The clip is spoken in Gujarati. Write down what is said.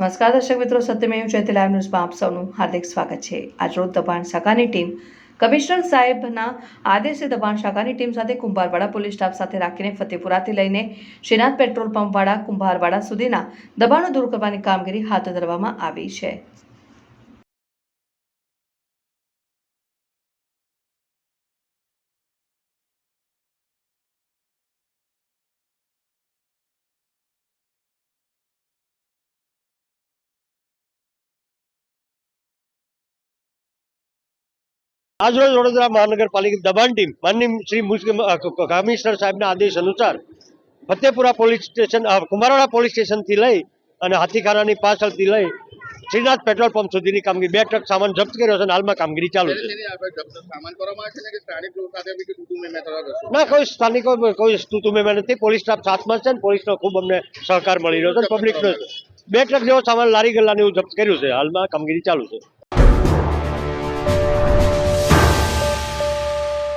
નમસ્કાર દર્શક મિત્રો, સત્યમેવ જયતે લાઈવ ન્યૂઝમાં આપ સૌનું હાર્દિક સ્વાગત છે। આજરોજ દબાણ શાખાની ટીમ કમિશનર સાહેબના આદેશે દબાણ શાખાની ટીમ સાથે કુંભારવાડા પોલીસ સ્ટાફ સાથે રાખીને ફતેપુરાથી લઈને શ્રીનાથ પેટ્રોલ પંપવાળા કુંભારવાડા સુધીના દબાણો દૂર કરવાની કામગીરી હાથ ધરવામાં આવી છે। आज रोज वडोदरा महानगरपालिका दबाण टीम माननीय श्री कमिश्नर साहेबના આદેશ અનુસાર Fatepura police station Kumbharwada police સ્ટેશનથી લઈ અને હાથીખાનાની પાછળથી લઈ શ્રીનાથ પેટ્રોલ પંપ સુધીની કામગીરી 2 ટ્રક સામાન જપ્ત કર્યો છે અને હાલમાં કામગીરી ચાલુ છે। ના, કોઈ સ્થાનિકો કોઈ સ્તુતુમે નથી। પોલીસ સ્ટાફ સાથમાં છે અને પોલીસનો ખૂબ અમને સહકાર મળી રહ્યો છે। પબ્લિકનો 2 ટ્રક જેવો સામાન લારી ગલ્લાને એવું જપ્ત કર્યું છે। હાલમાં કામગીરી ચાલુ છે।